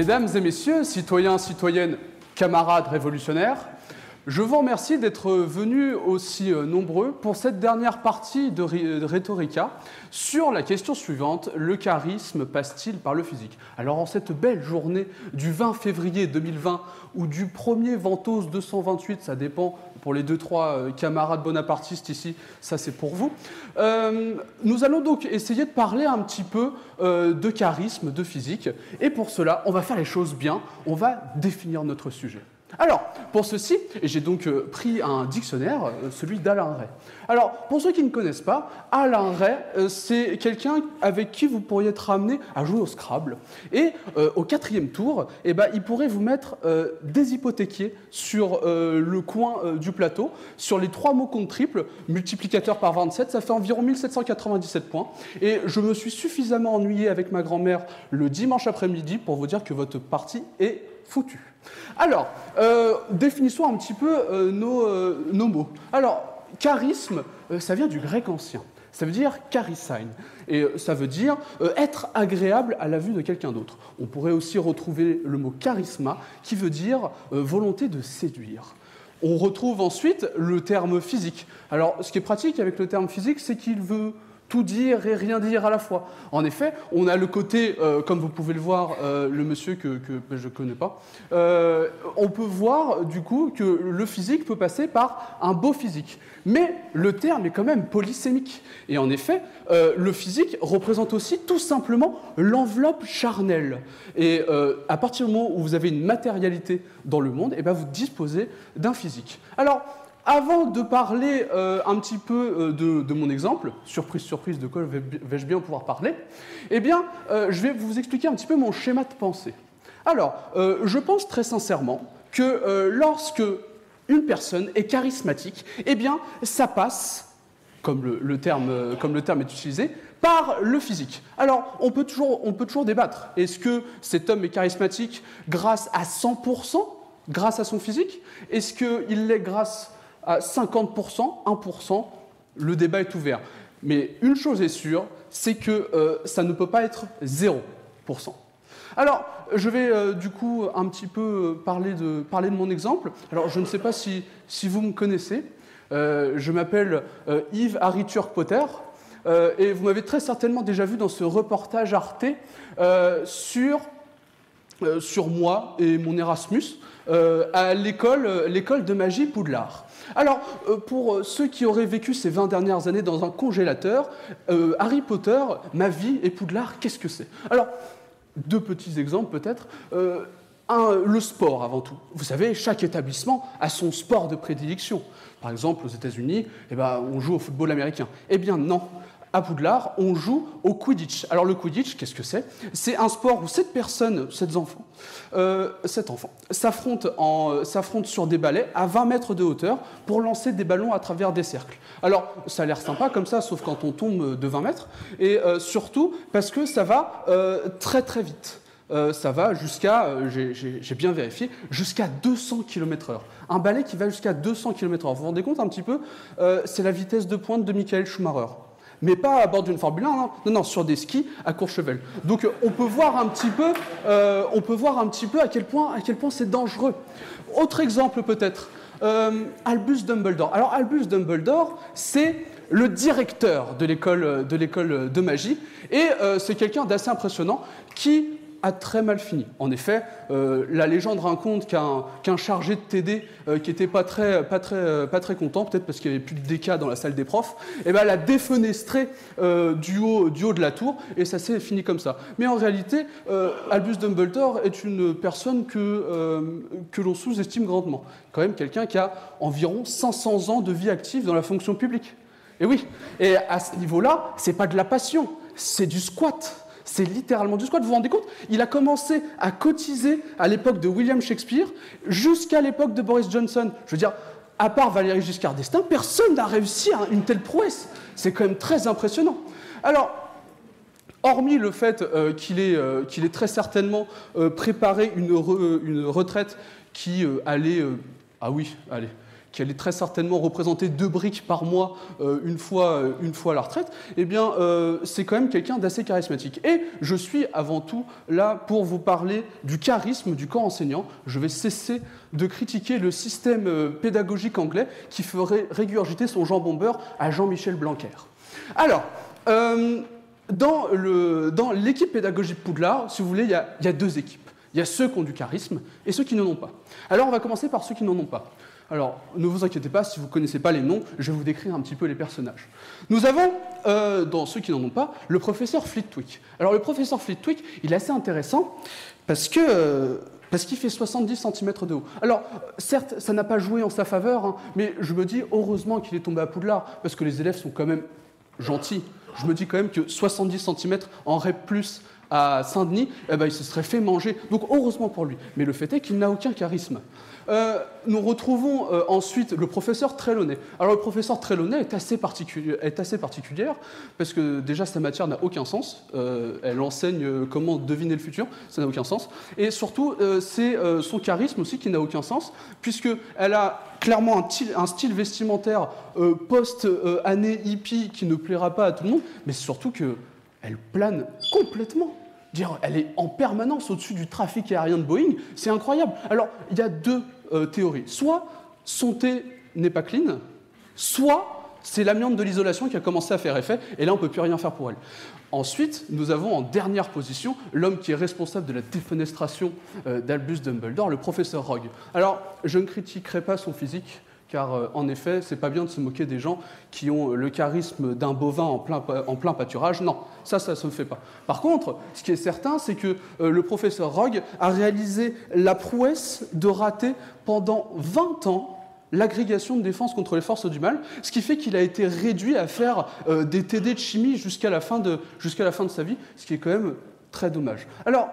Mesdames et messieurs, citoyens, citoyennes, camarades révolutionnaires, je vous remercie d'être venus aussi nombreux pour cette dernière partie de Rhétorica sur la question suivante, le charisme passe-t-il par le physique? Alors en cette belle journée du 20 février 2020 ou du 1er Ventose 228, ça dépend pour les 2-3 camarades bonapartistes ici, ça c'est pour vous, nous allons donc essayer de parler un petit peu de charisme, de physique, et pour cela, on va faire les choses bien, on va définir notre sujet. Alors, pour ceci, j'ai donc pris un dictionnaire, celui d'Alain Ray. Alors, pour ceux qui ne connaissent pas, Alain Ray, c'est quelqu'un avec qui vous pourriez être amené à jouer au Scrabble. Et au 4e tour, eh ben, il pourrait vous mettre des hypothéquiers sur le coin du plateau, sur les 3 mots compte triple, multiplicateur par 27, ça fait environ 1797 points. Et je me suis suffisamment ennuyé avec ma grand-mère le dimanche après-midi pour vous dire que votre partie est foutue. Alors, définissons un petit peu nos mots. Alors, charisme, ça vient du grec ancien. Ça veut dire charisein. Et ça veut dire être agréable à la vue de quelqu'un d'autre. On pourrait aussi retrouver le mot charisma, qui veut dire volonté de séduire. On retrouve ensuite le terme physique. Alors, ce qui est pratique avec le terme physique, c'est qu'il veut tout dire et rien dire à la fois. En effet, on a le côté, comme vous pouvez le voir, le monsieur que je ne connais pas, on peut voir du coup que le physique peut passer par un beau physique. Mais le terme est quand même polysémique. Et en effet, le physique représente aussi tout simplement l'enveloppe charnelle. Et à partir du moment où vous avez une matérialité dans le monde, eh ben vous disposez d'un physique. Alors, avant de parler un petit peu de mon exemple, surprise, surprise, de quoi vais-je bien pouvoir parler? Eh bien, je vais vous expliquer un petit peu mon schéma de pensée. Alors, je pense très sincèrement que lorsque une personne est charismatique, eh bien, ça passe, comme le terme est utilisé, par le physique. Alors, on peut toujours débattre. Est-ce que cet homme est charismatique grâce à 100%, grâce à son physique? Est-ce qu'il l'est grâce à 50%, 1%, le débat est ouvert. Mais une chose est sûre, c'est que ça ne peut pas être 0%. Alors, je vais du coup un petit peu parler de mon exemple. Alors, je ne sais pas si vous me connaissez. Je m'appelle Yves Harry Turk Potter. Et vous m'avez très certainement déjà vu dans ce reportage Arte sur moi et mon Erasmus à l'école de magie Poudlard. Alors, pour ceux qui auraient vécu ces 20 dernières années dans un congélateur, Harry Potter, ma vie et Poudlard, qu'est-ce que c'est? Alors, 2 petits exemples peut-être. Le sport avant tout. Vous savez, chaque établissement a son sport de prédilection. Par exemple, aux États-Unis, eh ben, on joue au football américain. Eh bien non. À Poudlard, on joue au Quidditch. Alors le Quidditch, qu'est-ce que c'est? C'est un sport où 7 enfants s'affrontent sur des balais à 20 mètres de hauteur pour lancer des ballons à travers des cercles. Alors ça a l'air sympa comme ça, sauf quand on tombe de 20 mètres, et surtout parce que ça va très très vite. Ça va jusqu'à, j'ai bien vérifié, jusqu'à 200 km/h. Un balai qui va jusqu'à 200 km/h. Vous vous rendez compte un petit peu? C'est la vitesse de pointe de Michael Schumacher. Mais pas à bord d'une Formule 1, non, sur des skis à Courchevel. Donc on peut voir un petit peu à quel point c'est dangereux. Autre exemple peut-être, Albus Dumbledore. Alors Albus Dumbledore, c'est le directeur de l'école de magie, et c'est quelqu'un d'assez impressionnant qui a très mal fini. En effet, la légende raconte qu'un chargé de TD qui n'était pas très content, peut-être parce qu'il n'y avait plus de DK dans la salle des profs, eh ben, l'a défenestré du haut de la tour, et ça s'est fini comme ça. Mais en réalité, Albus Dumbledore est une personne que l'on sous-estime grandement. Quand même quelqu'un qui a environ 500 ans de vie active dans la fonction publique. Et oui, et à ce niveau-là, c'est pas de la passion, c'est du squat. C'est littéralement du squat. Vous vous rendez compte? Il a commencé à cotiser à l'époque de William Shakespeare jusqu'à l'époque de Boris Johnson. Je veux dire, à part Valéry Giscard d'Estaing, personne n'a réussi à une telle prouesse. C'est quand même très impressionnant. Alors, hormis le fait qu'il ait très certainement préparé une retraite qui allait... qui allait très certainement représenter 2 briques par mois une fois à la retraite, eh bien, c'est quand même quelqu'un d'assez charismatique. Et je suis avant tout là pour vous parler du charisme du corps enseignant. Je vais cesser de critiquer le système pédagogique anglais qui ferait régurgiter son jambon beurre à Jean-Michel Blanquer. Alors, dans l'équipe pédagogique Poudlard, si vous voulez, il y a 2 équipes. Il y a ceux qui ont du charisme et ceux qui n'en ont pas. Alors, on va commencer par ceux qui n'en ont pas. Alors, ne vous inquiétez pas, si vous ne connaissez pas les noms, je vais vous décrire un petit peu les personnages. Nous avons, dans ceux qui n'en ont pas, le professeur Flitwick. Alors, le professeur Flitwick, il est assez intéressant parce qu'il fait 70 cm de haut. Alors, certes, ça n'a pas joué en sa faveur, hein, mais je me dis, heureusement qu'il est tombé à Poudlard, parce que les élèves sont quand même gentils. Je me dis quand même que 70 cm en REP+, à Saint-Denis, eh ben, il se serait fait manger. Donc heureusement pour lui. Mais le fait est qu'il n'a aucun charisme. Nous retrouvons ensuite le professeur Trelawney. Alors le professeur Trelawney est assez particulière parce que déjà sa matière n'a aucun sens. Elle enseigne comment deviner le futur, ça n'a aucun sens. Et surtout, c'est son charisme aussi qui n'a aucun sens puisqu'elle a clairement un style vestimentaire post-année hippie qui ne plaira pas à tout le monde, mais surtout qu'elle plane complètement. Elle est en permanence au-dessus du trafic aérien de Boeing, c'est incroyable. Alors, il y a 2 théories. Soit son thé n'est pas clean, soit c'est l'amiante de l'isolation qui a commencé à faire effet, et là, on ne peut plus rien faire pour elle. Ensuite, nous avons en dernière position l'homme qui est responsable de la défenestration d'Albus Dumbledore, le professeur Rogue. Alors, je ne critiquerai pas son physique, car en effet, c'est pas bien de se moquer des gens qui ont le charisme d'un bovin en plein pâturage. Non, ça ne se fait pas. Par contre, ce qui est certain, c'est que le professeur Rogue a réalisé la prouesse de rater pendant 20 ans l'agrégation de défense contre les forces du mal, ce qui fait qu'il a été réduit à faire des TD de chimie jusqu'à la fin de sa vie, ce qui est quand même très dommage. Alors,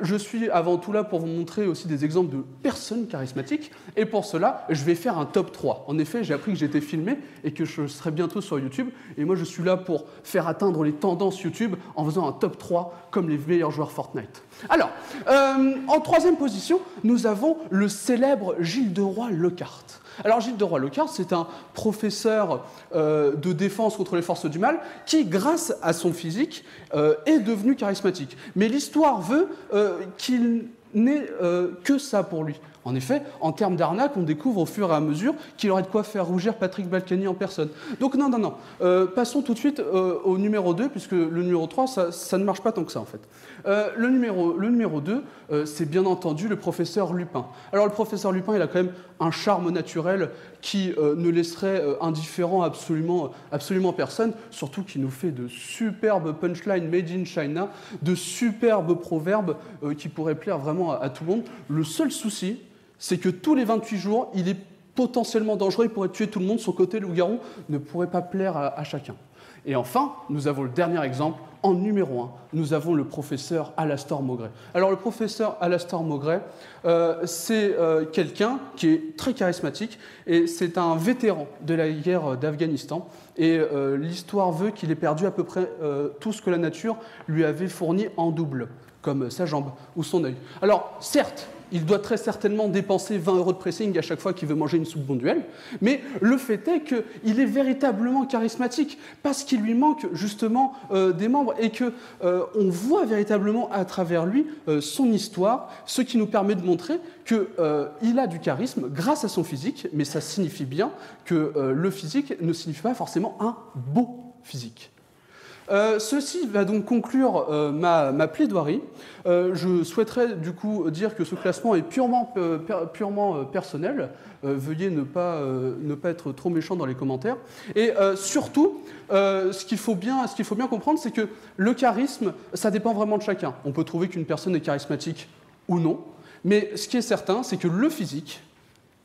je suis avant tout là pour vous montrer aussi des exemples de personnes charismatiques, et pour cela, je vais faire un top 3. En effet, j'ai appris que j'étais filmé et que je serai bientôt sur YouTube, et moi je suis là pour faire atteindre les tendances YouTube en faisant un top 3 comme les meilleurs joueurs Fortnite. Alors, en 3e position, nous avons le célèbre Gilles de Roy-Lockhart. Alors Gilles de Roy-Lockhart, c'est un professeur de défense contre les forces du mal qui, grâce à son physique, est devenu charismatique. Mais l'histoire veut qu'il n'ait que ça pour lui. En effet, en termes d'arnaque, on découvre au fur et à mesure qu'il aurait de quoi faire rougir Patrick Balkany en personne. Donc non. Passons tout de suite au numéro 2, puisque le numéro 3, ça ne marche pas tant que ça, en fait. Le numéro 2, c'est bien entendu le professeur Lupin. Alors le professeur Lupin, il a quand même un charme naturel qui ne laisserait indifférent absolument personne, surtout qu'il nous fait de superbes punchlines made in China, de superbes proverbes qui pourraient plaire vraiment à tout le monde. Le seul souci, c'est que tous les 28 jours, il est potentiellement dangereux, il pourrait tuer tout le monde, son côté loup-garou ne pourrait pas plaire à chacun. Et enfin, nous avons le dernier exemple. En numéro 1, nous avons le professeur Alastor Maugrey. Alors le professeur Alastor Maugrey, c'est quelqu'un qui est très charismatique et c'est un vétéran de la guerre d'Afghanistan. Et l'histoire veut qu'il ait perdu à peu près tout ce que la nature lui avait fourni en double, comme sa jambe ou son œil. Alors certes, il doit très certainement dépenser 20 € de pressing à chaque fois qu'il veut manger une soupe bonduelle, mais le fait est qu'il est véritablement charismatique parce qu'il lui manque justement des membres et qu'on voit véritablement à travers lui son histoire, ce qui nous permet de montrer qu'il a du charisme grâce à son physique, mais ça signifie bien que le physique ne signifie pas forcément un beau physique. Ceci va donc conclure ma plaidoirie. Je souhaiterais du coup dire que ce classement est purement personnel. Veuillez ne pas être trop méchant dans les commentaires. Et surtout, ce qu'il faut bien comprendre, c'est que le charisme, ça dépend vraiment de chacun. On peut trouver qu'une personne est charismatique ou non, mais ce qui est certain, c'est que le physique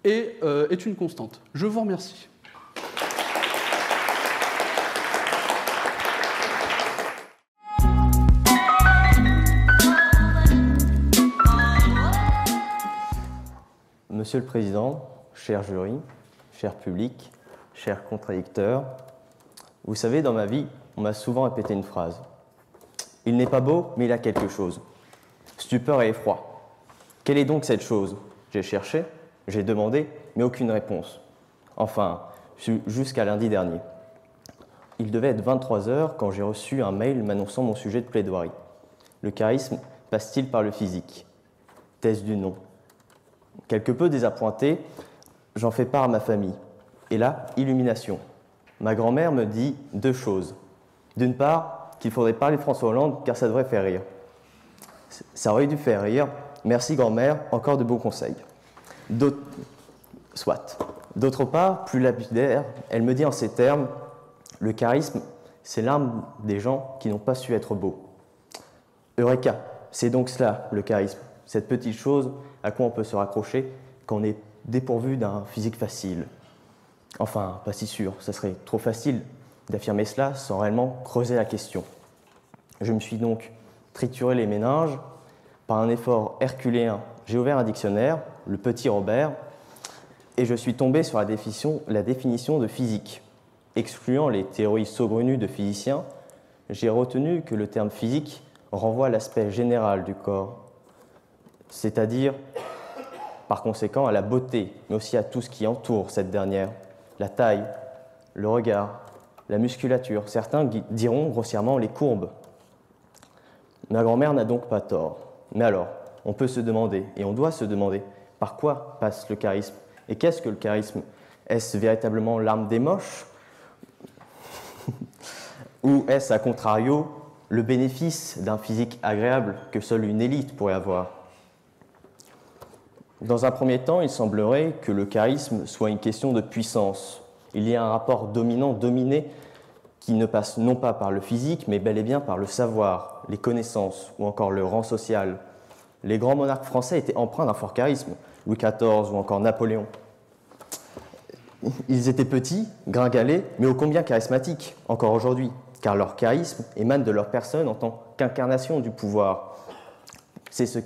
est une constante. Je vous remercie. Monsieur le Président, cher jury, cher public, chers contradicteurs, vous savez, dans ma vie, on m'a souvent répété une phrase. Il n'est pas beau, mais il a quelque chose. Stupeur et effroi. Quelle est donc cette chose? J'ai cherché, J'ai demandé, mais aucune réponse. Enfin, jusqu'à lundi dernier. Il devait être 23 heures quand j'ai reçu un mail m'annonçant mon sujet de plaidoirie. Le charisme passe-t-il par le physique? Thèse du non. Quelque peu désappointé, j'en fais part à ma famille. Et là, illumination. Ma grand-mère me dit deux choses. D'une part, qu'il faudrait parler de François Hollande car ça devrait faire rire. Ça aurait dû faire rire. Merci grand-mère, encore de bons conseils. Soit. D'autre part, plus lapidaire, elle me dit en ces termes, le charisme, c'est l'arme des gens qui n'ont pas su être beaux. Eureka, c'est donc cela, le charisme, cette petite chose à quoi on peut se raccrocher quand on est dépourvu d'un physique facile. Enfin, pas si sûr, ça serait trop facile d'affirmer cela sans réellement creuser la question. Je me suis donc trituré les méninges. Par un effort herculéen, j'ai ouvert un dictionnaire, le petit Robert, et je suis tombé sur la définition de physique. Excluant les théories saugrenues de physiciens, j'ai retenu que le terme physique renvoie à l'aspect général du corps, c'est-à-dire, par conséquent, à la beauté, mais aussi à tout ce qui entoure cette dernière, la taille, le regard, la musculature, certains diront grossièrement les courbes. Ma grand-mère n'a donc pas tort. Mais alors, on peut se demander, et on doit se demander, par quoi passe le charisme? Et qu'est-ce que le charisme? Est-ce véritablement l'arme des moches? Ou est-ce, à contrario, le bénéfice d'un physique agréable que seule une élite pourrait avoir? Dans un premier temps, il semblerait que le charisme soit une question de puissance. Il y a un rapport dominant-dominé qui ne passe non pas par le physique, mais bel et bien par le savoir, les connaissances ou encore le rang social. Les grands monarques français étaient empreints d'un fort charisme, Louis XIV ou encore Napoléon. Ils étaient petits, gringalés, mais ô combien charismatiques, encore aujourd'hui, car leur charisme émane de leur personne en tant qu'incarnation du pouvoir. C'est ce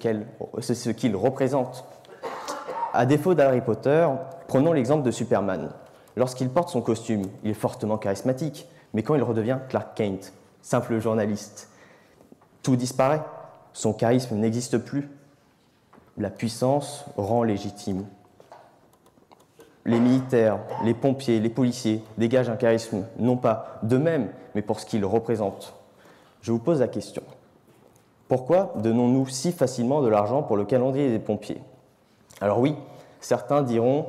qu'ils représentent. À défaut d'Harry Potter, prenons l'exemple de Superman. Lorsqu'il porte son costume, il est fortement charismatique, mais quand il redevient Clark Kent, simple journaliste, tout disparaît, son charisme n'existe plus. La puissance rend légitime. Les militaires, les pompiers, les policiers dégagent un charisme, non pas d'eux-mêmes, mais pour ce qu'ils représentent. Je vous pose la question. Pourquoi donnons-nous si facilement de l'argent pour le calendrier des pompiers? Alors oui, certains diront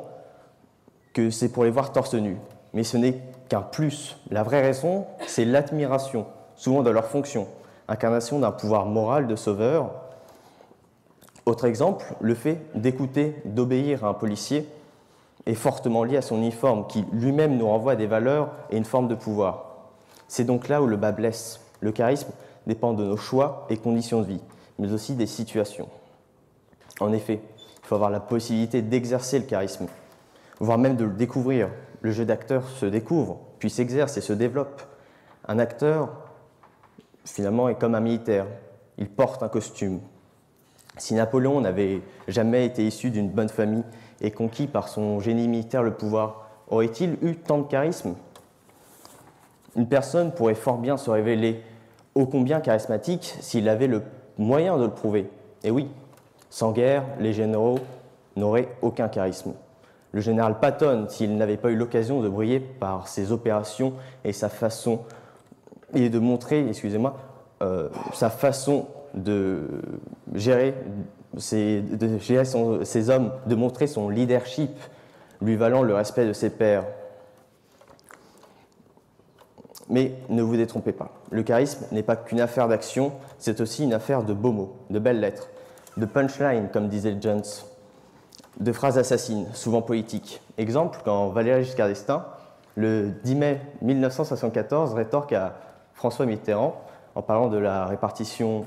que c'est pour les voir torse nu, mais ce n'est qu'un plus. La vraie raison, c'est l'admiration, souvent de leur fonction, incarnation d'un pouvoir moral de sauveur. Autre exemple, le fait d'écouter, d'obéir à un policier est fortement lié à son uniforme qui lui-même nous renvoie à des valeurs et une forme de pouvoir. C'est donc là où le bas blesse. Le charisme dépend de nos choix et conditions de vie, mais aussi des situations. En effet, il faut avoir la possibilité d'exercer le charisme, voire même de le découvrir. Le jeu d'acteur se découvre, puis s'exerce et se développe. Un acteur, finalement, est comme un militaire. Il porte un costume. Si Napoléon n'avait jamais été issu d'une bonne famille et conquis par son génie militaire le pouvoir, aurait-il eu tant de charisme? Une personne pourrait fort bien se révéler ô combien charismatique s'il avait le moyen de le prouver. Et oui, sans guerre, les généraux n'auraient aucun charisme. Le général Patton, s'il n'avait pas eu l'occasion de briller par ses opérations et sa façon et de montrer, sa façon de gérer ses hommes, de montrer son leadership, lui valant le respect de ses pairs. Mais ne vous détrompez pas, le charisme n'est pas qu'une affaire d'action, c'est aussi une affaire de beaux mots, de belles lettres, de punchline, comme disait Jones, de phrases assassines, souvent politiques. Exemple, quand Valéry Giscard d'Estaing, le 10 mai 1974, rétorque à François Mitterrand, en parlant de la répartition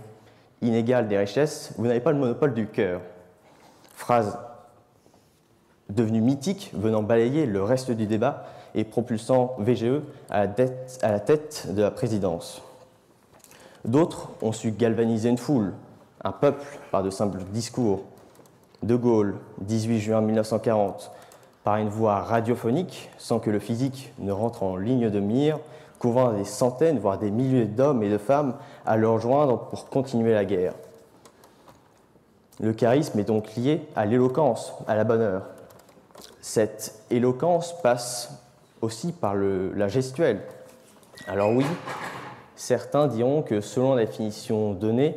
inégale des richesses, « Vous n'avez pas le monopole du cœur ». Phrase devenue mythique, venant balayer le reste du débat et propulsant VGE à la tête de la présidence. D'autres ont su galvaniser une foule, un peuple, par de simples discours. De Gaulle, 18 juin 1940, par une voix radiophonique, sans que le physique ne rentre en ligne de mire, couvrant des centaines, voire des milliers d'hommes et de femmes à le rejoindre pour continuer la guerre. Le charisme est donc lié à l'éloquence, à la bonne heure. Cette éloquence passe aussi par la gestuelle. Alors oui, certains diront que selon la définition donnée,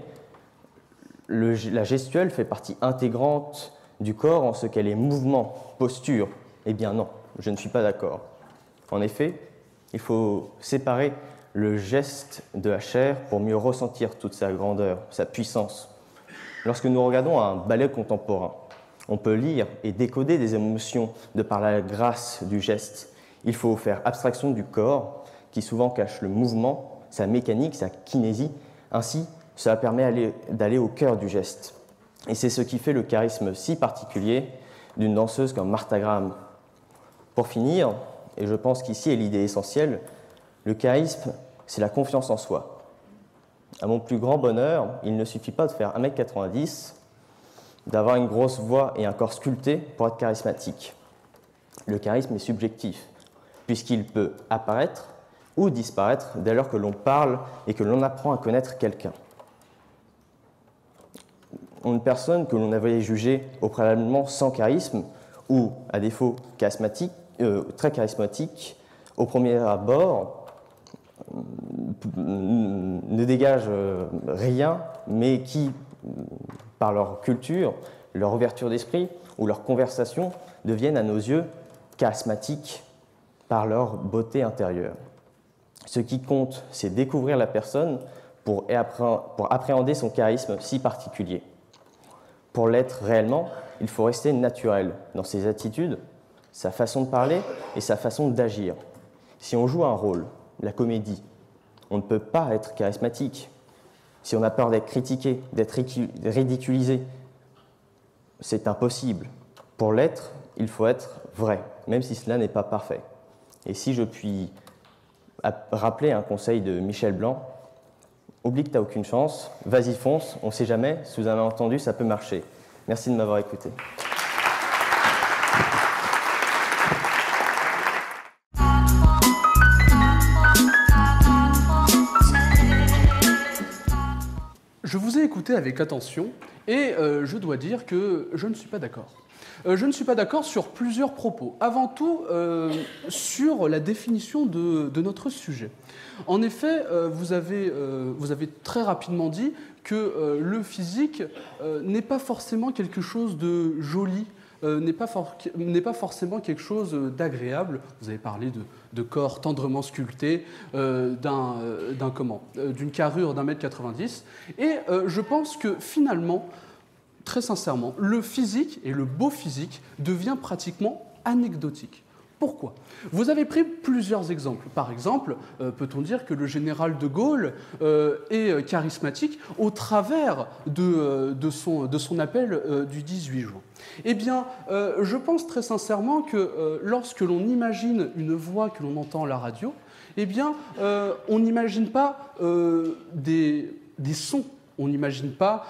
la gestuelle fait partie intégrante du corps en ce qu'elle est mouvement, posture. Eh bien non, je ne suis pas d'accord. En effet, il faut séparer le geste de la chair pour mieux ressentir toute sa grandeur, sa puissance. Lorsque nous regardons un ballet contemporain, on peut lire et décoder des émotions de par la grâce du geste. Il faut faire abstraction du corps, qui souvent cache le mouvement, sa mécanique, sa kinésie. Ainsi, cela permet d'aller au cœur du geste. Et c'est ce qui fait le charisme si particulier d'une danseuse comme Martha Graham. Pour finir, et je pense qu'ici est l'idée essentielle, le charisme, c'est la confiance en soi. À mon plus grand bonheur, il ne suffit pas de faire 1m90, d'avoir une grosse voix et un corps sculpté pour être charismatique. Le charisme est subjectif, puisqu'il peut apparaître ou disparaître dès lors que l'on parle et que l'on apprend à connaître quelqu'un. Une personne que l'on avait jugée au préalablement sans charisme, ou à défaut très charismatique, au premier abord, ne dégage rien, mais qui, par leur culture, leur ouverture d'esprit ou leur conversation, deviennent à nos yeux charismatiques par leur beauté intérieure. Ce qui compte, c'est découvrir la personne pour appréhender son charisme si particulier. Pour l'être réellement, il faut rester naturel dans ses attitudes, sa façon de parler et sa façon d'agir. Si on joue un rôle, la comédie, on ne peut pas être charismatique. Si on a peur d'être critiqué, d'être ridiculisé, c'est impossible. Pour l'être, il faut être vrai, même si cela n'est pas parfait. Et si je puis rappeler un conseil de Michel Blanc, oublie que tu n'as aucune chance, vas-y fonce, on ne sait jamais, sous un malentendu, ça peut marcher. Merci de m'avoir écouté. Je vous ai écouté avec attention et je dois dire que je ne suis pas d'accord. Je ne suis pas d'accord sur plusieurs propos. Avant tout, sur la définition de notre sujet. En effet, vous avez très rapidement dit que le physique n'est pas forcément quelque chose de joli, n'est pas forcément quelque chose d'agréable. Vous avez parlé de corps tendrement sculptés, d'une carrure d'1m90. Et je pense que finalement, très sincèrement, le physique et le beau physique devient pratiquement anecdotique. Pourquoi ? Vous avez pris plusieurs exemples. Par exemple, peut-on dire que le général de Gaulle est charismatique au travers de son appel du 18 juin ? Eh bien, je pense très sincèrement que lorsque l'on imagine une voix que l'on entend à la radio, eh bien, on n'imagine pas des sons, on n'imagine pas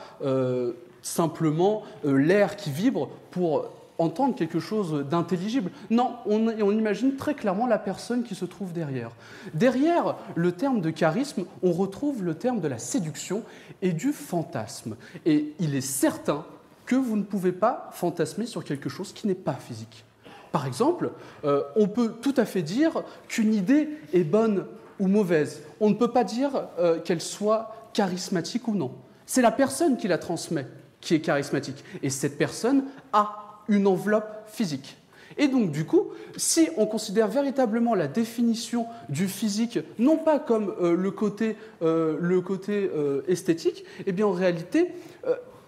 simplement l'air qui vibre pour entendre quelque chose d'intelligible. Non, on imagine très clairement la personne qui se trouve derrière. Derrière le terme de charisme, on retrouve le terme de la séduction et du fantasme. Et il est certain que vous ne pouvez pas fantasmer sur quelque chose qui n'est pas physique. Par exemple, on peut tout à fait dire qu'une idée est bonne ou mauvaise. On ne peut pas dire qu'elle soit charismatique ou non. C'est la personne qui la transmet qui est charismatique. Et cette personne a une enveloppe physique. Et donc, du coup, si on considère véritablement la définition du physique, non pas comme le côté esthétique, eh bien, en réalité,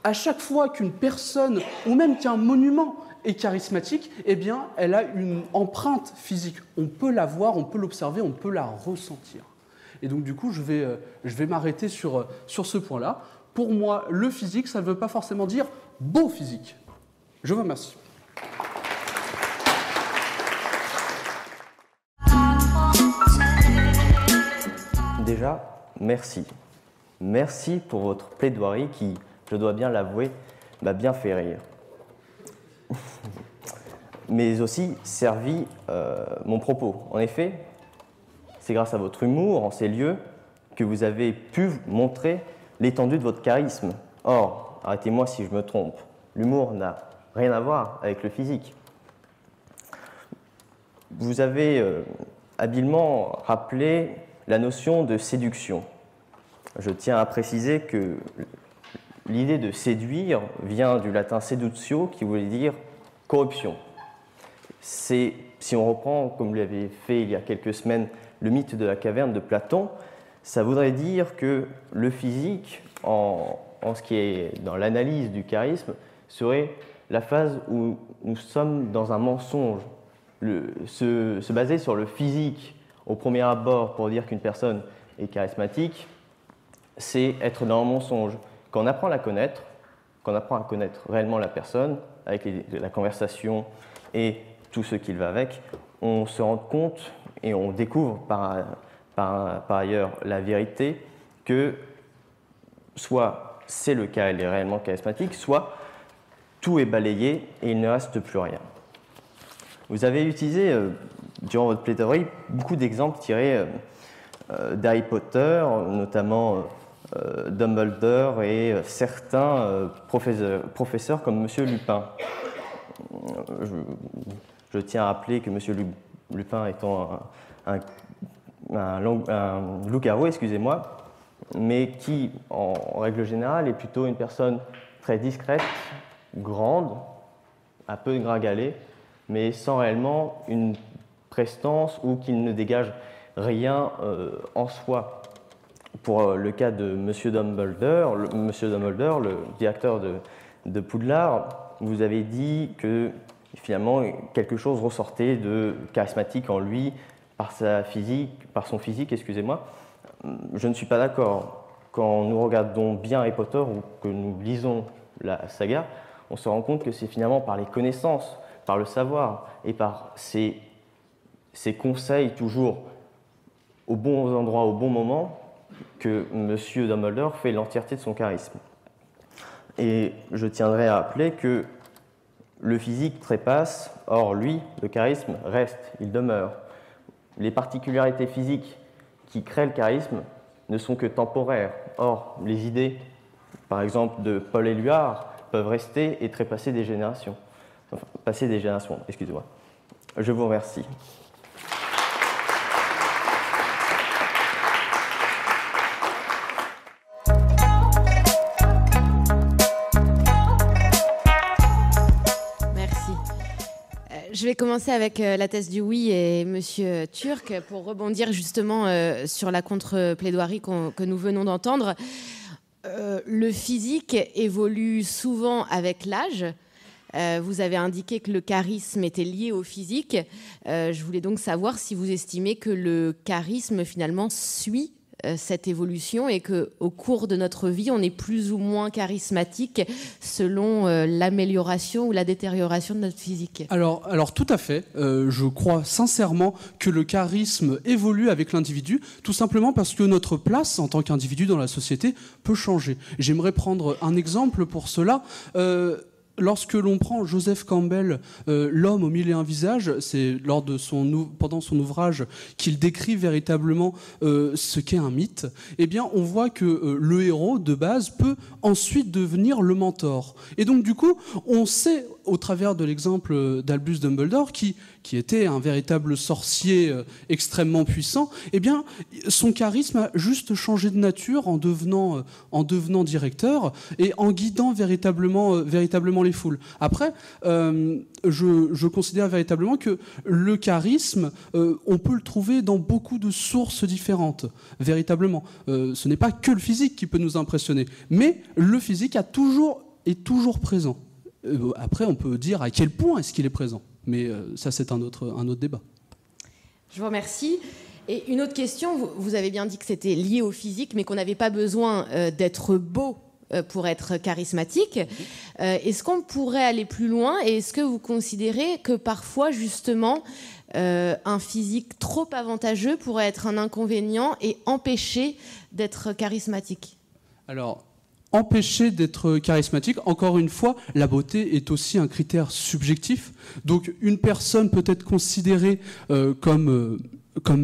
à chaque fois qu'une personne, ou même qu'un monument est charismatique, eh bien, elle a une empreinte physique. On peut la voir, on peut l'observer, on peut la ressentir. Et donc, du coup, je vais m'arrêter sur ce point-là. Pour moi, le physique, ça ne veut pas forcément dire beau physique. Je vous remercie. Déjà, merci. Merci pour votre plaidoirie qui, je dois bien l'avouer, m'a bien fait rire. Mais aussi servi mon propos. En effet, c'est grâce à votre humour en ces lieux que vous avez pu montrer l'étendue de votre charisme. Or, arrêtez-moi si je me trompe, l'humour n'a rien à voir avec le physique. vous avez habilement rappelé la notion de séduction. Je tiens à préciser que l'idée de séduire vient du latin sedutio, qui voulait dire corruption. Si on reprend, comme vous l'avez fait il y a quelques semaines, le mythe de la caverne de Platon, ça voudrait dire que le physique, en ce qui est dans l'analyse du charisme, serait la phase où nous sommes dans un mensonge. Se baser sur le physique au premier abord pour dire qu'une personne est charismatique, c'est être dans un mensonge. Quand on apprend à la connaître, quand on apprend à connaître réellement la personne, avec la conversation et tout ce qui va avec, on se rend compte et on découvre par ailleurs la vérité que soit c'est le cas, elle est réellement charismatique, soit tout est balayé et il ne reste plus rien. Vous avez utilisé, durant votre plaidoirie, beaucoup d'exemples tirés d'Harry Potter, notamment Dumbledore et certains professeurs comme M. Lupin. Je tiens à rappeler que M. Lupin étant un loup-garou, excusez-moi, mais qui, en règle générale, est plutôt une personne très discrète, grande, un peu gringalée, mais sans réellement une prestance ou qu'il ne dégage rien en soi. Pour le cas de M. Dumbledore, le directeur de Poudlard, vous avez dit que finalement quelque chose ressortait de charismatique en lui par son physique, excusez-moi. Je ne suis pas d'accord. Quand nous regardons bien Harry Potter ou que nous lisons la saga, on se rend compte que c'est finalement par les connaissances, par le savoir et par ses conseils toujours au bon endroit, au bon moment, que M. Dumbledore fait l'entièreté de son charisme. Et je tiendrai à rappeler que le physique trépasse, or lui, le charisme reste, il demeure. Les particularités physiques qui créent le charisme ne sont que temporaires. Or, les idées, par exemple, de Paul Éluard, peuvent rester et trépasser des générations. Enfin, passer des générations, excusez-moi. Je vous remercie. Je vais commencer avec la thèse du oui et Monsieur Turc pour rebondir justement sur la contre-plaidoirie que nous venons d'entendre. Le physique évolue souvent avec l'âge. Vous avez indiqué que le charisme était lié au physique. Je voulais donc savoir si vous estimez que le charisme finalement suit cette évolution et qu'au cours de notre vie, on est plus ou moins charismatique selon l'amélioration ou la détérioration de notre physique. Alors tout à fait. Je crois sincèrement que le charisme évolue avec l'individu, tout simplement parce que notre place en tant qu'individu dans la société peut changer. J'aimerais prendre un exemple pour cela. Lorsque l'on prend Joseph Campbell, L'homme aux mille et un visages, c'est pendant son ouvrage qu'il décrit véritablement ce qu'est un mythe, eh bien on voit que le héros de base peut ensuite devenir le mentor. Et donc du coup, on sait au travers de l'exemple d'Albus Dumbledore, qui était un véritable sorcier extrêmement puissant, eh bien son charisme a juste changé de nature en devenant directeur et en guidant véritablement les foules. Après, je considère véritablement que le charisme, on peut le trouver dans beaucoup de sources différentes, véritablement. Ce n'est pas que le physique qui peut nous impressionner, mais le physique est toujours présent. Après, on peut dire à quel point est-ce qu'il est présent, mais ça, c'est un autre débat. Je vous remercie. Et une autre question, vous avez bien dit que c'était lié au physique, mais qu'on n'avait pas besoin d'être beau pour être charismatique. Est-ce qu'on pourrait aller plus loin et est-ce que vous considérez que parfois, justement, un physique trop avantageux pourrait être un inconvénient et empêcher d'être charismatique ? Alors, empêcher d'être charismatique, encore une fois, la beauté est aussi un critère subjectif. Donc, une personne peut être considérée comme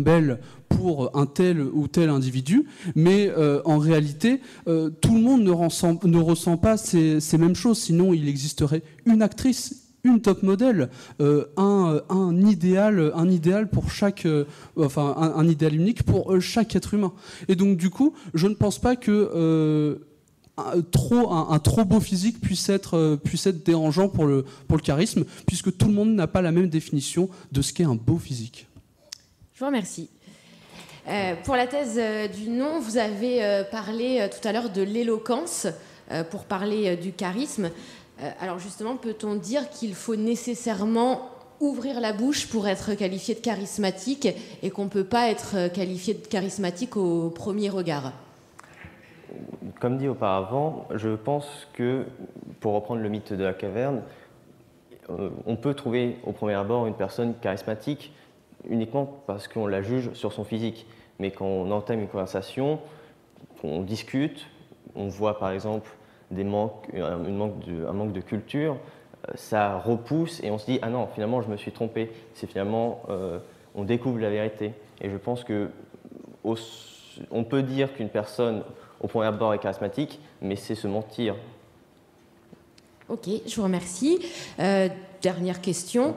belle pour un tel ou tel individu, mais en réalité, tout le monde ne ressent pas ces mêmes choses, sinon il existerait une actrice une top modèle, un idéal pour chaque, un idéal unique pour chaque être humain. Et donc du coup, je ne pense pas que un trop beau physique puisse être dérangeant pour le charisme, puisque tout le monde n'a pas la même définition de ce qu'est un beau physique. Je vous remercie. Pour la thèse du non, vous avez parlé tout à l'heure de l'éloquence pour parler du charisme. Alors justement, peut-on dire qu'il faut nécessairement ouvrir la bouche pour être qualifié de charismatique et qu'on ne peut pas être qualifié de charismatique au premier regard ? Comme dit auparavant, je pense que, pour reprendre le mythe de la caverne, on peut trouver au premier abord une personne charismatique uniquement parce qu'on la juge sur son physique. Mais quand on entame une conversation, on discute, on voit par exemple un manque de culture, ça repousse et on se dit « Ah non, finalement je me suis trompé ». C'est finalement, on découvre la vérité. Et je pense qu'on peut dire qu'une personne au premier abord est charismatique, mais c'est se mentir. Ok, je vous remercie. Dernière question.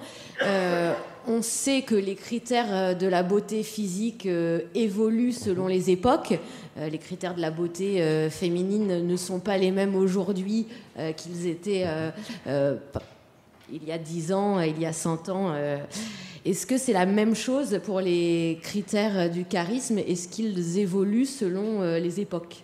On sait que les critères de la beauté physique évoluent selon les époques. Les critères de la beauté féminine ne sont pas les mêmes aujourd'hui qu'ils étaient il y a 10 ans, il y a 100 ans. Est-ce que c'est la même chose pour les critères du charisme? Est-ce qu'ils évoluent selon les époques?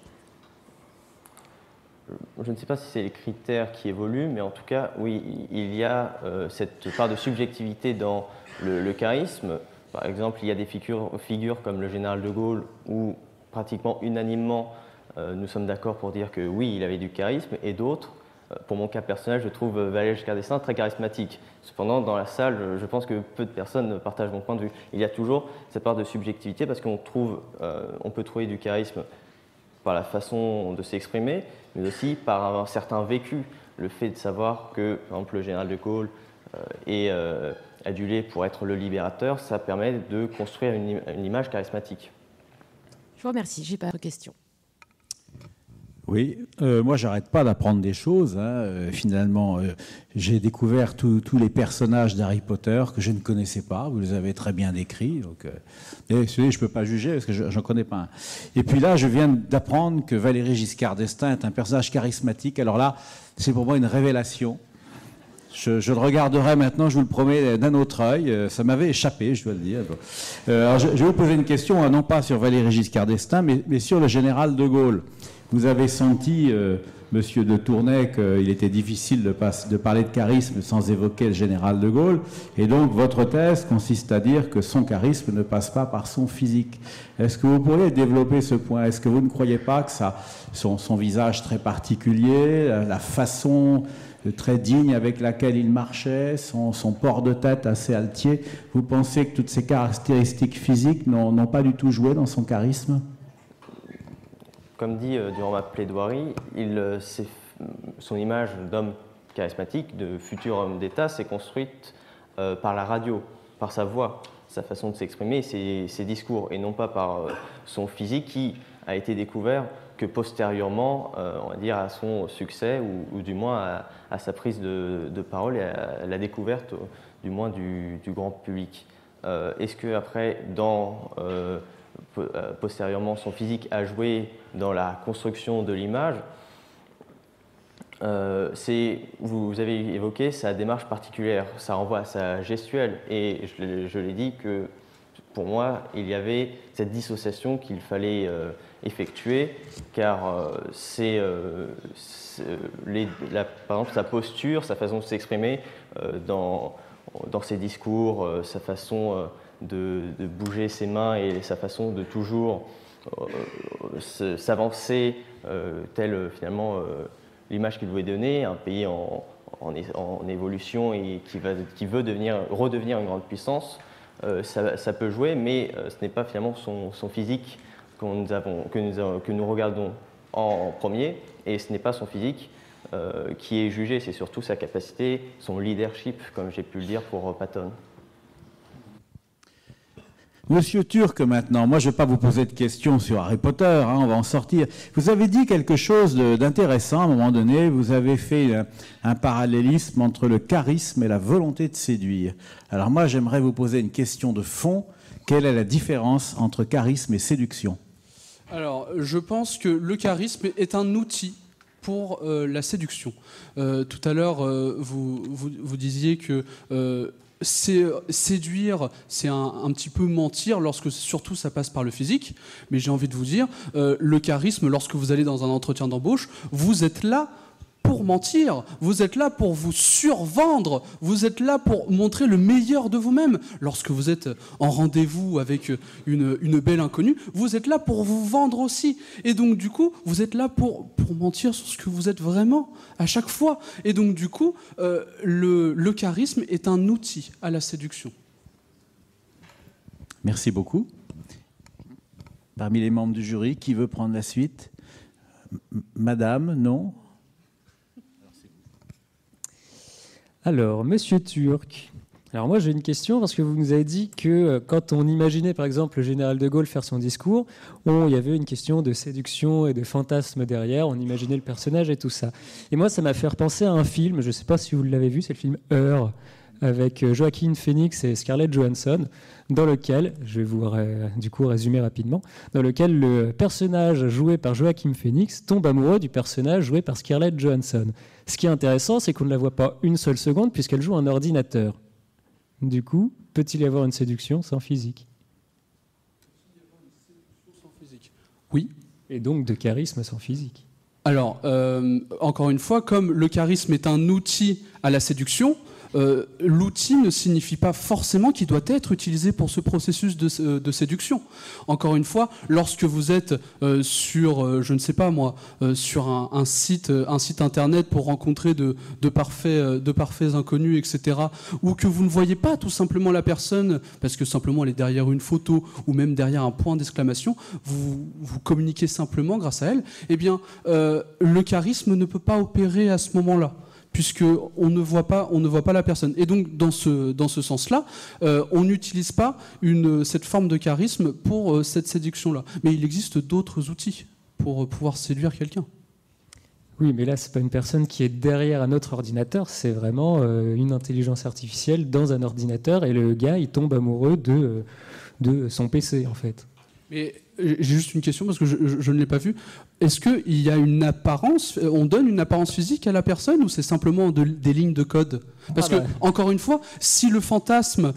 Je ne sais pas si c'est les critères qui évoluent, mais en tout cas, oui, il y a cette part de subjectivité dans le charisme. Par exemple, il y a des figures comme le général de Gaulle où pratiquement unanimement nous sommes d'accord pour dire que oui, il avait du charisme, et d'autres, pour mon cas personnel, je trouve Valéry Giscard d'Estaing très charismatique. Cependant, dans la salle, je pense que peu de personnes partagent mon point de vue. Il y a toujours cette part de subjectivité parce qu'on peut trouver du charisme par la façon de s'exprimer, mais aussi par un certain vécu. Le fait de savoir que, par exemple, le général de Gaulle est adulé pour être le libérateur, ça permet de construire une image charismatique. Je vous remercie, je n'ai pas de questions. Oui, moi j'arrête pas d'apprendre des choses. Finalement, j'ai découvert tous les personnages d'Harry Potter que je ne connaissais pas. Vous les avez très bien décrits. Donc, et je ne peux pas juger parce que je n'en connais pas un. Et puis là, je viens d'apprendre que Valéry Giscard d'Estaing est un personnage charismatique. Alors là, c'est pour moi une révélation. Je le regarderai maintenant, je vous le promets, d'un autre œil. Ça m'avait échappé, je dois le dire. Alors, je vais vous poser une question, non pas sur Valéry Giscard d'Estaing, mais sur le général de Gaulle. Vous avez senti, monsieur de Tournai, qu'il était difficile de parler de charisme sans évoquer le général de Gaulle. Et donc, votre thèse consiste à dire que son charisme ne passe pas par son physique. Est-ce que vous pourriez développer ce point? Est-ce que vous ne croyez pas que son visage très particulier, la façon très digne avec laquelle il marchait, son port de tête assez altier, vous pensez que toutes ces caractéristiques physiques n'ont pas du tout joué dans son charisme? Comme dit durant ma plaidoirie, son image d'homme charismatique, de futur homme d'État, s'est construite par la radio, par sa voix, sa façon de s'exprimer, ses discours, et non pas par son physique qui a été découvert que postérieurement, on va dire, à son succès, ou du moins à sa prise de parole et à la découverte, du moins, du grand public. Est-ce qu'après, postérieurement, son physique a joué dans la construction de l'image? Vous avez évoqué sa démarche particulière, ça renvoie à sa gestuelle, et je l'ai dit que pour moi, il y avait cette dissociation qu'il fallait effectuer, car par exemple, sa posture, sa façon de s'exprimer dans ses discours, sa façon de bouger ses mains et sa façon de toujours s'avancer, telle finalement l'image qu'il voulait donner, un pays en évolution et qui veut redevenir une grande puissance. Ça peut jouer, mais ce n'est pas finalement son physique que nous regardons en premier, et ce n'est pas son physique qui est jugé, c'est surtout sa capacité, son leadership, comme j'ai pu le dire pour Patton. Monsieur Turc, maintenant, moi je ne vais pas vous poser de questions sur Harry Potter, hein, on va en sortir. Vous avez dit quelque chose d'intéressant à un moment donné, vous avez fait un parallélisme entre le charisme et la volonté de séduire. Alors moi j'aimerais vous poser une question de fond, quelle est la différence entre charisme et séduction ? Alors, je pense que le charisme est un outil pour la séduction. Tout à l'heure, vous disiez que séduire, c'est un petit peu mentir, lorsque surtout ça passe par le physique. Mais j'ai envie de vous dire, le charisme, lorsque vous allez dans un entretien d'embauche, vous êtes là pour mentir, vous êtes là pour vous survendre, vous êtes là pour montrer le meilleur de vous-même. Lorsque vous êtes en rendez-vous avec une belle inconnue, vous êtes là pour vous vendre aussi. Et donc du coup, vous êtes là pour mentir sur ce que vous êtes vraiment à chaque fois. Et donc du coup, le charisme est un outil à la séduction. Merci beaucoup. Parmi les membres du jury, qui veut prendre la suite ? Madame, non ? Alors, Monsieur Turc, alors moi j'ai une question parce que vous nous avez dit que quand on imaginait par exemple le général de Gaulle faire son discours, il y avait une question de séduction et de fantasme derrière, on imaginait le personnage et tout ça. Et moi ça m'a fait repenser à un film, je ne sais pas si vous l'avez vu, c'est le film Heure, avec Joaquin Phoenix et Scarlett Johansson, dans lequel, je vais vous du coup résumer rapidement, dans lequel le personnage joué par Joaquin Phoenix tombe amoureux du personnage joué par Scarlett Johansson. Ce qui est intéressant, c'est qu'on ne la voit pas une seule seconde puisqu'elle joue un ordinateur. Du coup, peut-il y avoir une séduction sans physique ? Oui. Et donc de charisme sans physique. Alors, encore une fois, comme le charisme est un outil à la séduction, l'outil ne signifie pas forcément qu'il doit être utilisé pour ce processus de séduction. Encore une fois, lorsque vous êtes sur, je ne sais pas moi, sur un site internet pour rencontrer de parfaits inconnus, etc., ou que vous ne voyez pas tout simplement la personne, parce que simplement elle est derrière une photo, ou même derrière un point d'exclamation, vous communiquez simplement grâce à elle, eh bien, le charisme ne peut pas opérer à ce moment-là, puisqu'on ne voit pas la personne. Et donc, dans ce sens-là, on n'utilise pas cette forme de charisme pour cette séduction-là. Mais il existe d'autres outils pour pouvoir séduire quelqu'un. Oui, mais là, c'est pas une personne qui est derrière un autre ordinateur, c'est vraiment une intelligence artificielle dans un ordinateur, et le gars, il tombe amoureux de son PC, en fait. Mais j'ai juste une question, parce que je ne l'ai pas vu. Est-ce qu'il y a une apparence, on donne une apparence physique à la personne, ou c'est simplement des lignes de code ? Parce que, encore une fois, si le fantasme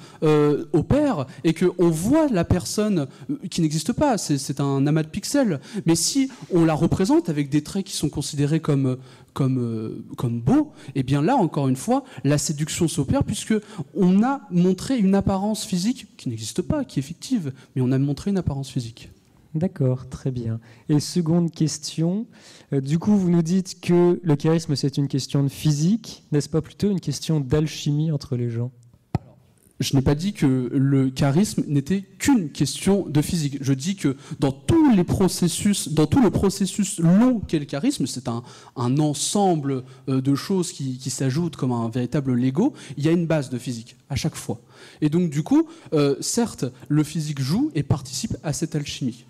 opère et qu'on voit la personne qui n'existe pas, c'est un amas de pixels, mais si on la représente avec des traits qui sont considérés comme beaux, et bien là, encore une fois, la séduction s'opère, puisqu'on a montré une apparence physique qui n'existe pas, qui est fictive, mais on a montré une apparence physique. D'accord, très bien. Et seconde question, du coup vous nous dites que le charisme c'est une question de physique, n'est-ce pas plutôt une question d'alchimie entre les gens ? Je n'ai pas dit que le charisme n'était qu'une question de physique. Je dis que dans tout le processus long qu'est le charisme, c'est un ensemble de choses qui s'ajoutent comme un véritable Lego, il y a une base de physique à chaque fois. Et donc du coup, certes, le physique joue et participe à cette alchimie.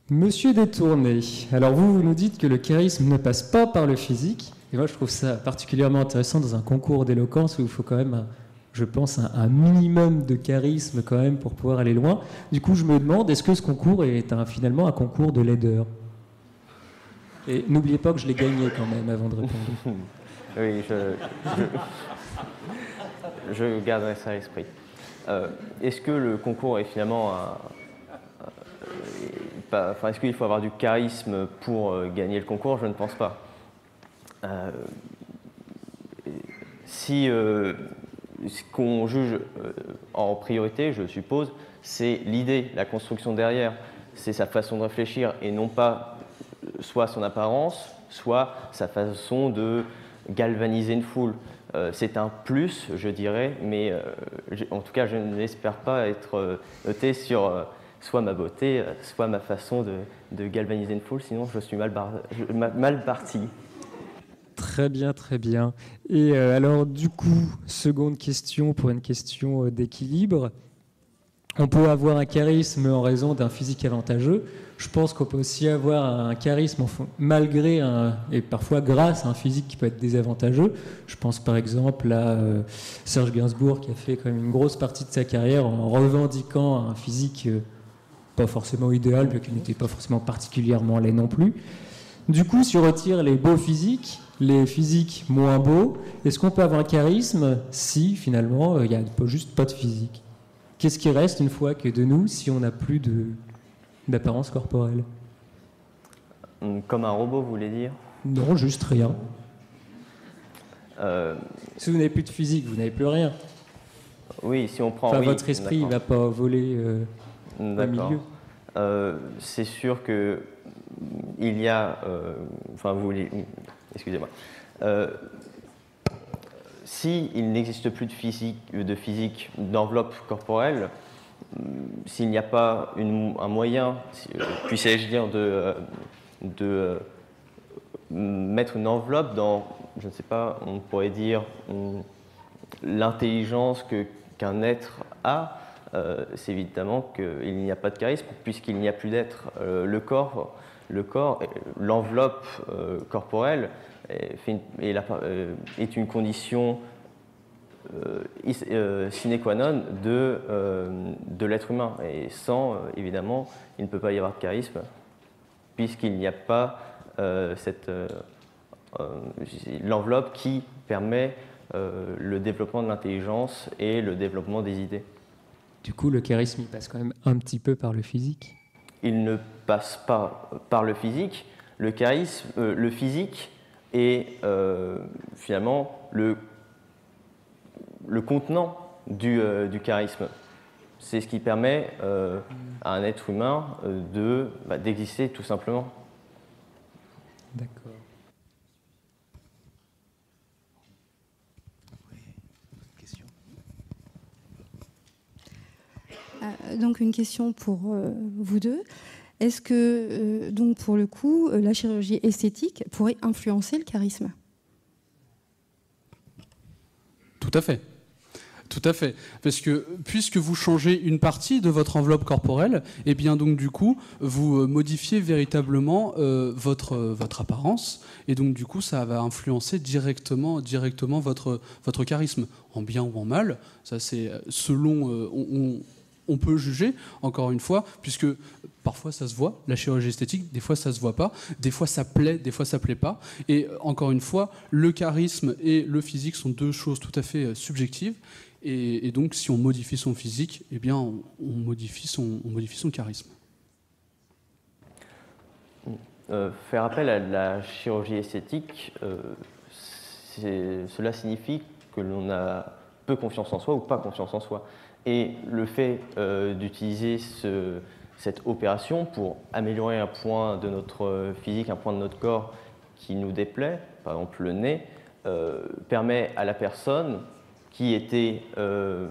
Monsieur Détourné, alors vous nous dites que le charisme ne passe pas par le physique, et moi je trouve ça particulièrement intéressant dans un concours d'éloquence où il faut quand même, je pense, un minimum de charisme quand même pour pouvoir aller loin. Du coup je me demande, est-ce que ce concours est finalement un concours de laideur ? Et n'oubliez pas que je l'ai gagné quand même avant de répondre. Oui, je garderai ça à l'esprit. Est-ce que le concours est finalement est-ce qu'il faut avoir du charisme pour gagner le concours ? Je ne pense pas. Si ce qu'on juge en priorité, je suppose, c'est l'idée, la construction derrière, c'est sa façon de réfléchir et non pas soit son apparence, soit sa façon de galvaniser une foule. C'est un plus, je dirais, mais en tout cas, je n'espère pas être noté sur soit ma beauté, soit ma façon de galvaniser une foule, sinon je suis mal parti. Très bien, très bien. Et alors, du coup, seconde question pour une question d'équilibre. on peut avoir un charisme en raison d'un physique avantageux. Je pense qu'on peut aussi avoir un charisme malgré et parfois grâce à un physique qui peut être désavantageux. Je pense par exemple à Serge Gainsbourg qui a fait quand même une grosse partie de sa carrière en revendiquant un physique pas forcément idéal, mais qui n'était pas forcément particulièrement laid non plus. Du coup, si on retire les beaux physiques, les physiques moins beaux, est-ce qu'on peut avoir un charisme si finalement il n'y a juste pas de physique? Qu'est-ce qui reste une fois que de nous si on n'a plus d'apparence corporelle? Comme un robot, vous voulez dire? Non, juste rien. Si vous n'avez plus de physique, vous n'avez plus rien. Oui, si on prend... Enfin, oui, votre esprit ne va pas voler au milieu. C'est sûr que il y a... enfin, vous voulez... Excusez-moi. S'il n'existe plus de physique d'enveloppe corporelle, s'il n'y a pas un moyen, puissais-je dire, de mettre une enveloppe dans, je ne sais pas, on pourrait dire l'intelligence qu'un être a, c'est évidemment qu'il n'y a pas de charisme, puisqu'il n'y a plus d'être. Le corps, l'enveloppe corporelle est une condition sine qua non de l'être humain. Et sans, évidemment, il ne peut pas y avoir de charisme, puisqu'il n'y a pas l'enveloppe qui permet le développement de l'intelligence et le développement des idées. Du coup, le charisme, il passe quand même un petit peu par le physique. Il ne passe pas par le physique. Le charisme, le physique est finalement le contenant du charisme. C'est ce qui permet à un être humain d'exister tout simplement. D'accord. Donc une question pour vous deux. Est-ce que, donc pour le coup, la chirurgie esthétique pourrait influencer le charisme? Tout à fait. Tout à fait. Parce que puisque vous changez une partie de votre enveloppe corporelle, et bien donc du coup, vous modifiez véritablement votre apparence, et donc du coup, ça va influencer directement votre charisme, en bien ou en mal. Ça, c'est selon... on peut juger, encore une fois, puisque parfois ça se voit, la chirurgie esthétique, des fois ça se voit pas, des fois ça plaît, des fois ça plaît pas. Et encore une fois, le charisme et le physique sont deux choses tout à fait subjectives. Et donc, si on modifie son physique, eh bien, on modifie son charisme. Faire appel à la chirurgie esthétique, cela signifie que l'on a peu confiance en soi ou pas confiance en soi. Et le fait d'utiliser cette opération pour améliorer un point de notre physique, un point de notre corps qui nous déplaît, par exemple le nez, permet à la personne qui se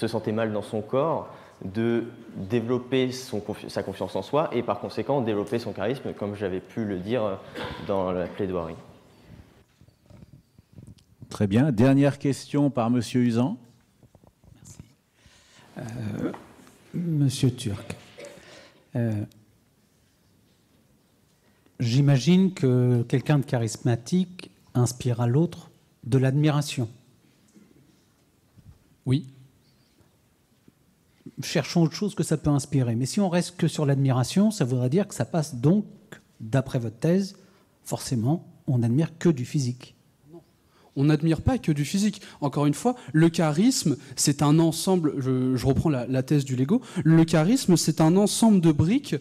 sentait mal dans son corps de développer sa confiance en soi et par conséquent développer son charisme, comme j'avais pu le dire dans la plaidoirie. Très bien. Dernière question par Monsieur Usan. Monsieur Turc, j'imagine que quelqu'un de charismatique inspire à l'autre de l'admiration. Oui. Cherchons autre chose que ça peut inspirer. Mais si on reste que sur l'admiration, ça voudrait dire que ça passe donc, d'après votre thèse, forcément, on n'admire que du physique. On n'admire pas que du physique. Encore une fois, le charisme, c'est un ensemble, je reprends la thèse du Lego, le charisme, c'est un ensemble de briques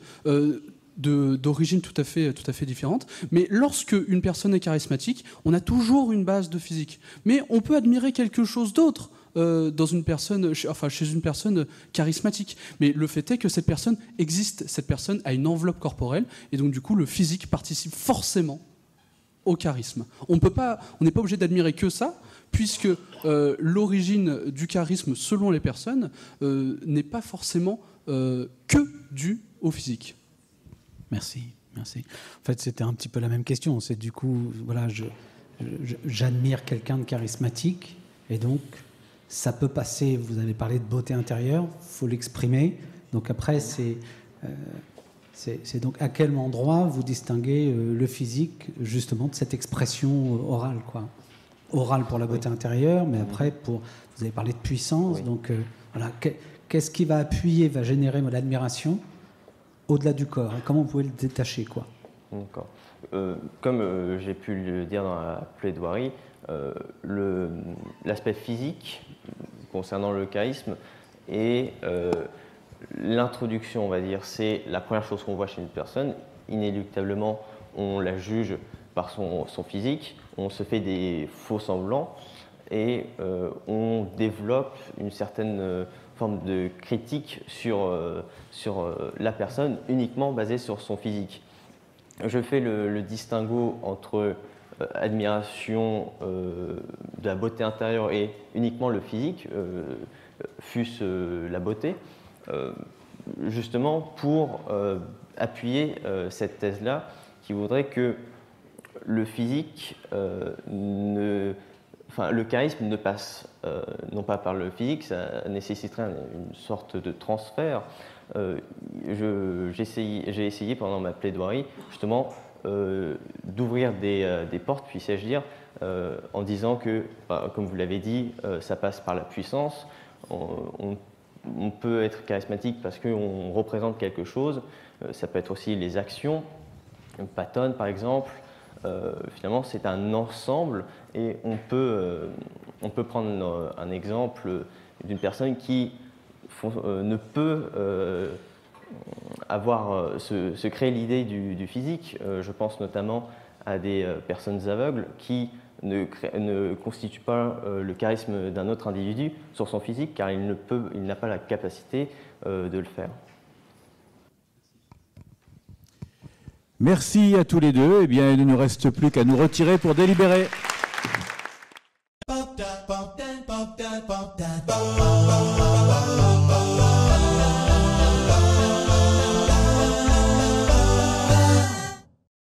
d'origine tout à fait différente. Mais lorsque une personne est charismatique, on a toujours une base de physique. Mais on peut admirer quelque chose d'autre chez une personne charismatique. Mais le fait est que cette personne existe, cette personne a une enveloppe corporelle, et donc du coup, le physique participe forcément au charisme. On n'est pas obligé d'admirer que ça, puisque l'origine du charisme, selon les personnes, n'est pas forcément que due au physique. Merci. En fait, c'était un petit peu la même question. C'est du coup, voilà, j'admire quelqu'un de charismatique, et donc ça peut passer, vous avez parlé de beauté intérieure, il faut l'exprimer. Donc après, c'est donc à quel endroit vous distinguez le physique justement de cette expression orale, quoi. Orale pour la beauté intérieure, mais après, vous avez parlé de puissance, donc voilà, qu'est-ce qui va appuyer, va générer l'admiration au-delà du corps, et comment vous pouvez le détacher, quoi. D'accord. Comme j'ai pu le dire dans la plaidoirie, l'aspect physique concernant le charisme et l'introduction, on va dire, c'est la première chose qu'on voit chez une personne. Inéluctablement, on la juge par son physique, on se fait des faux semblants et on développe une certaine forme de critique sur la personne uniquement basée sur son physique. Je fais le distinguo entre admiration de la beauté intérieure et uniquement le physique, fût-ce la beauté, justement pour appuyer cette thèse-là qui voudrait que le physique, le charisme ne passe non pas par le physique, ça nécessiterait une sorte de transfert. J'ai essayé pendant ma plaidoirie justement d'ouvrir des portes, puis-je dire, en disant que, comme vous l'avez dit, ça passe par la puissance. On peut être charismatique parce qu'on représente quelque chose. Ça peut être aussi les actions. Patton, par exemple, finalement, c'est un ensemble et on peut prendre un exemple d'une personne qui ne peut se créer l'idée du physique. Je pense notamment à des personnes aveugles qui ne constituent pas le charisme d'un autre individu sur son physique car il n'a pas la capacité de le faire. Merci à tous les deux. Eh bien, il ne nous reste plus qu'à nous retirer pour délibérer.